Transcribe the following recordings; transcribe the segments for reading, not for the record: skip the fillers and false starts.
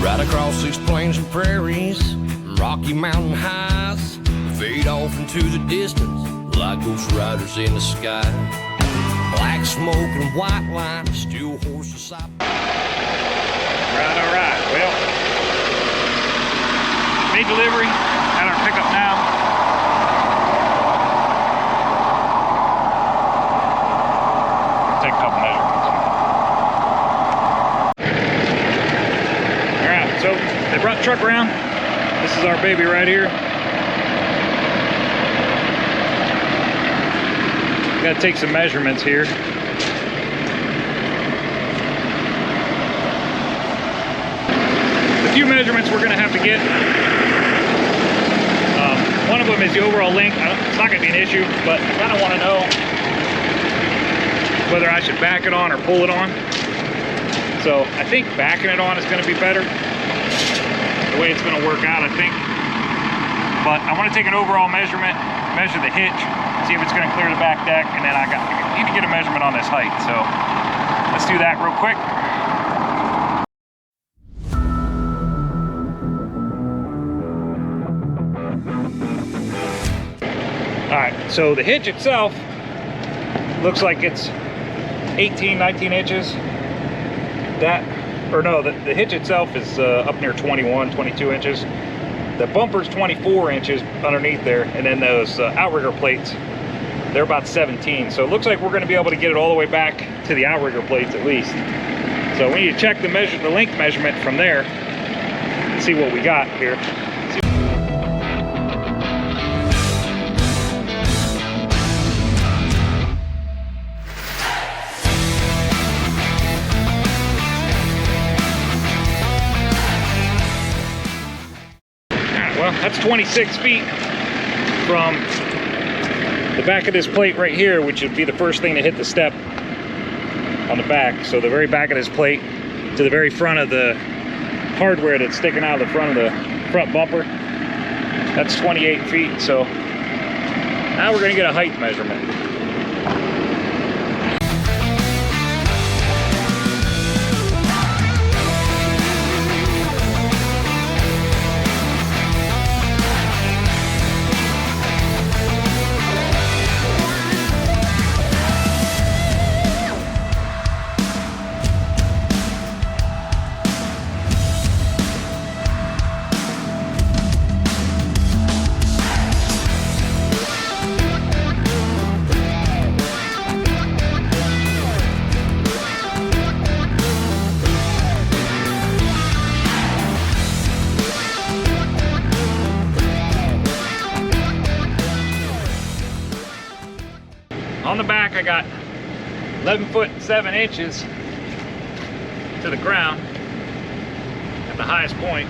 Right across these plains and prairies, rocky mountain highs, fade off into the distance like ghost riders in the sky. Black smoke and white line, still horses side. All right. Well, made delivery at our pickup now. Take a couple measurements. All right, so they brought the truck around. This is our baby right here. Got to take some measurements here. A few measurements we're going to have to get. One of them is the overall length. It's not going to be an issue, but I kind of want to know whether I should back it on or pull it on. So I think backing it on is going to be better. The way it's going to work out, I think. But I want to take an overall measurement, measure the hitch, see if it's going to clear the back deck, and then I need to get a measurement on this height. So let's do that real quick. All right, so the hitch itself looks like it's 18, 19 inches. The hitch itself is up near 21, 22 inches. The bumper's 24 inches underneath there, and then those outrigger plates, they're about 17. So it looks like we're going to be able to get it all the way back to the outrigger plates at least. So we need to check the length measurement from there and see what we got here. Well, that's 26 feet from the back of this plate right here, which would be the first thing to hit the step on the back. So the very back of this plate to the very front of the hardware that's sticking out of the front bumper. That's 28 feet. So now we're going to get a height measurement. On the back, I got 11 foot 7 inches to the ground at the highest point.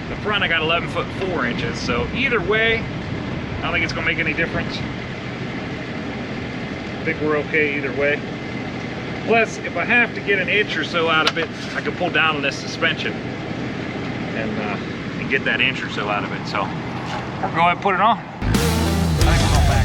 The front, I got 11 foot 4 inches. So either way, I don't think it's gonna make any difference. I think we're okay either way. Plus, if I have to get an inch or so out of it, I can pull down on this suspension and get that inch or so out of it. So I'll go ahead and put it on. I think we're going back.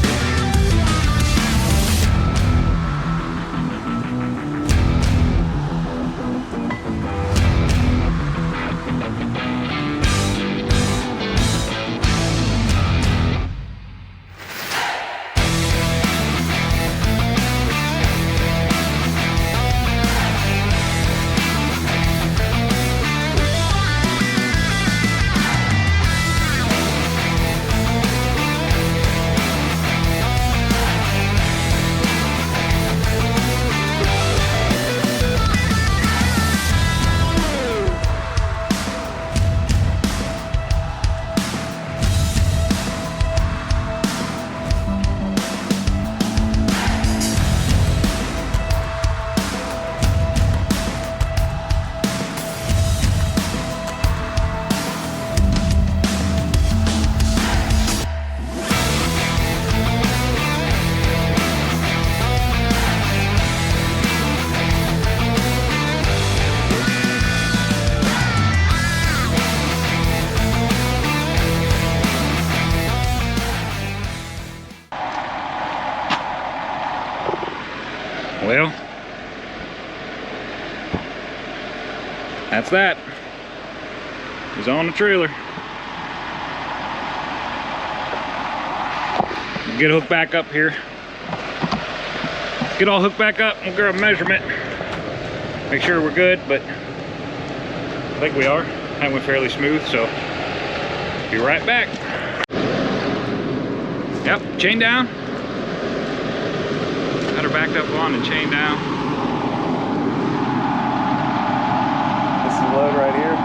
Well, that's that. is on the trailer. Get hooked back up here. Get all hooked back up. We'll grab a measurement. Make sure we're good, but I think we are. That went fairly smooth, so be right back. Yep, chain down. Got her backed up on and chain down. This is the load right here.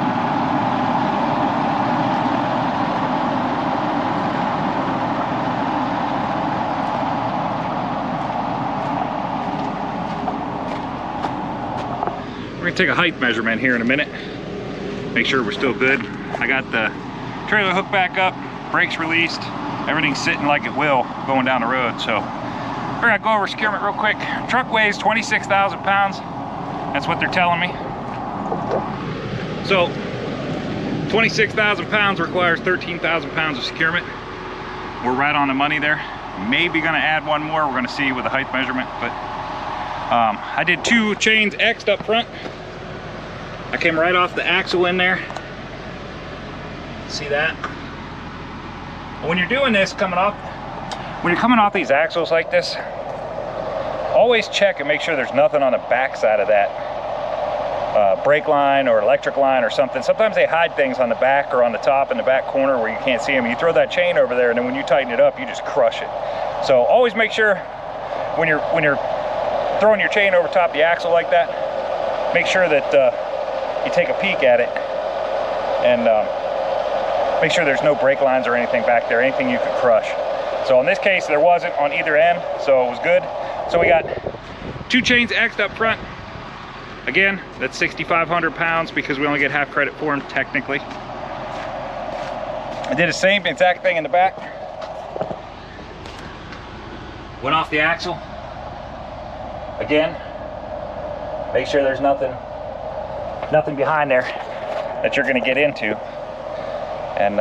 We're gonna take a height measurement here in a minute. Make sure we're still good. I got the trailer hooked back up, brakes released, everything's sitting like it will going down the road. So we're gonna go over securement real quick. Truck weighs 26,000 pounds. That's what they're telling me. So 26,000 pounds requires 13,000 pounds of securement. We're right on the money there. Maybe gonna add one more. We're gonna see with the height measurement, but I did 2 chains X'd up front. I came right off the axle in there. See that? When you're doing this, when you're coming off these axles like this, always check and make sure there's nothing on the back side of that brake line or electric line or something. Sometimes they hide things on the back or on the top in the back corner where you can't see them. You throw that chain over there, and then when you tighten it up, you just crush it. So always make sure when you're throwing your chain over top the axle like that, make sure that you take a peek at it and make sure there's no brake lines or anything back there, anything you could crush. So in this case, there wasn't on either end, so it was good. So we got 2 chains X'd up front. Again, that's 6,500 pounds because we only get half credit for them technically. I did the same exact thing in the back. Went off the axle. Again, make sure there's nothing behind there that you're gonna get into. And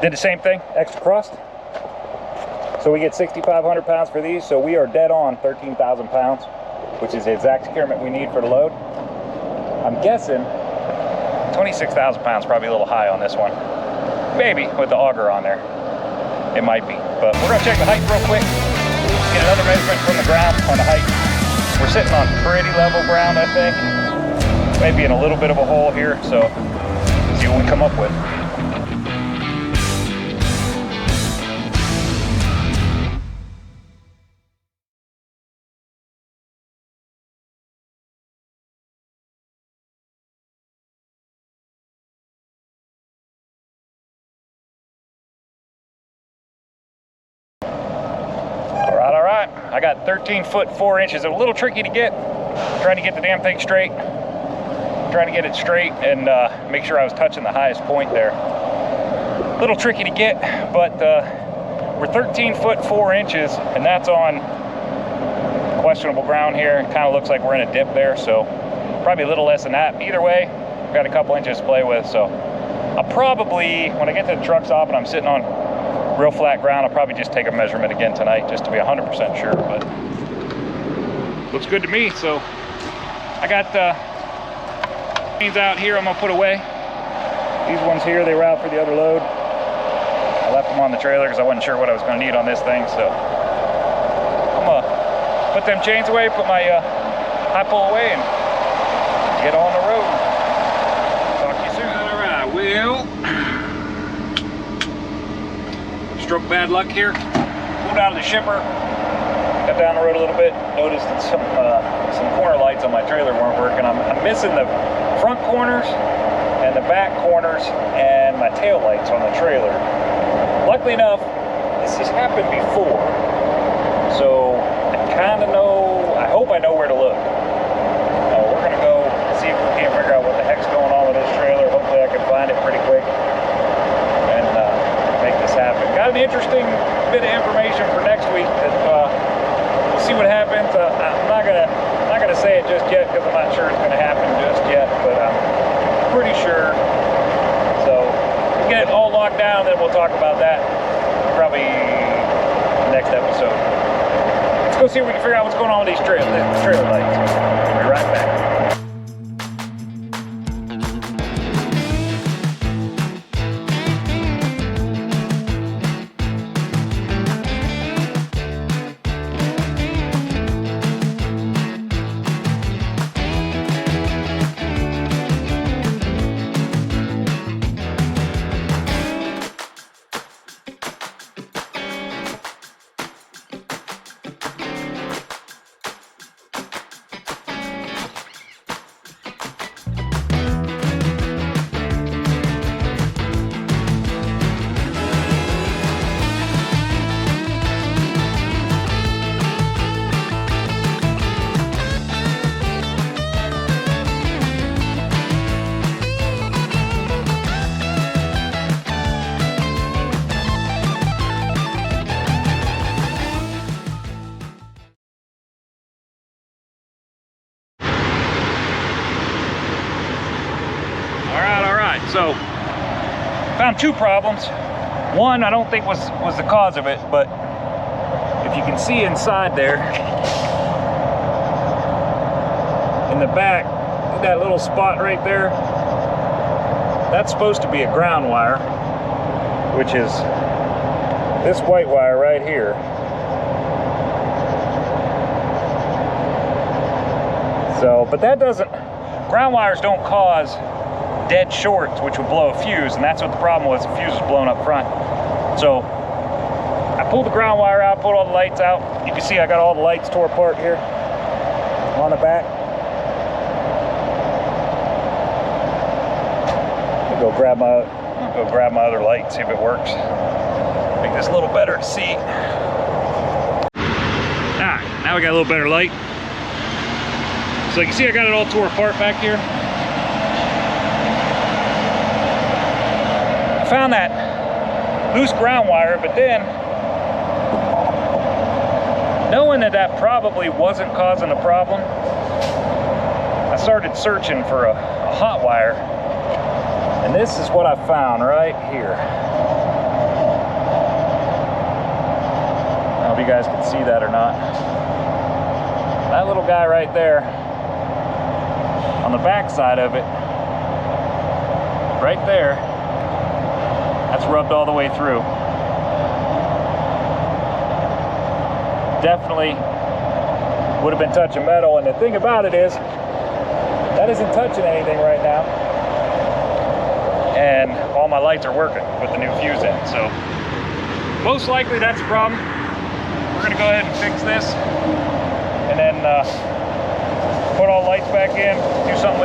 did the same thing, extra crust. So we get 6,500 pounds for these, so we are dead on 13,000 pounds, which is the exact securement we need for the load. I'm guessing 26,000 pounds, probably a little high on this one. Maybe with the auger on there, it might be. But we're gonna check the height real quick. Get another measurement from the ground on the height. We're sitting on pretty level ground, I think. Maybe in a little bit of a hole here, so see what we come up with. All right. I got 13 foot 4 inches. A little tricky to get. Trying to get the damn thing straight. Trying to get it straight and make sure I was touching the highest point there. A little tricky to get, but we're 13 foot 4 inches, and that's on questionable ground here. It kind of looks like we're in a dip there, so probably a little less than that. Either way, we've got a couple inches to play with, so I'll probably, when I get to the truck stop and I'm sitting on real flat ground, I'll probably just take a measurement again tonight just to be 100% sure, but looks good to me. So I got chains out here I'm gonna put away. These ones here, they were out for the other load. I left them on the trailer because I wasn't sure what I was gonna need on this thing, so I'm gonna put them chains away, put my high pull away, and get on the road. Talk to you soon. All right, well, stroke bad luck here. Pulled out of the shipper, got down the road a little bit, noticed that some corner lights on my trailer weren't working. I'm missing the front corners and the back corners and my tail lights on the trailer. Luckily enough, this has happened before, so I kind of know, I hope I know where to look. We're gonna go see if we can't figure out what the heck's going on with this trailer. Hopefully I can find it pretty quick and make this happen. Got an interesting bit of information for next week that we'll see what happens. I'm not gonna say it just yet because I'm not sure it's gonna happen just yet, but I'm pretty sure. So we'll get it all locked down, then we'll talk about that probably next episode. Let's go see if we can figure out what's going on with these trailer lights. We'll be right back. So, found two problems. One, I don't think was the cause of it, but if you can see inside there, in the back, that little spot right there, that's supposed to be a ground wire, which is this white wire right here. So, but that doesn't, ground wires don't cause dead shorts, which would blow a fuse, and that's what the problem was. The fuse was blown up front. So I pulled the ground wire out, pulled all the lights out. You can see I got all the lights tore apart here on the back. I'll go grab my other light, see if it works. Make this a little better to see. Now we got a little better light. So you can see I got it all tore apart back here. I found that loose ground wire, but then knowing that that probably wasn't causing a problem, I started searching for a hot wire, and this is what I found right here. I don't know if you guys can see that or not. That little guy right there, on the back side of it, right there, that's rubbed all the way through. Definitely would have been touching metal, and the thing about it is, that isn't touching anything right now. And all my lights are working with the new fuse in. So most likely that's the problem. We're gonna go ahead and fix this, and then put all the lights back in, do something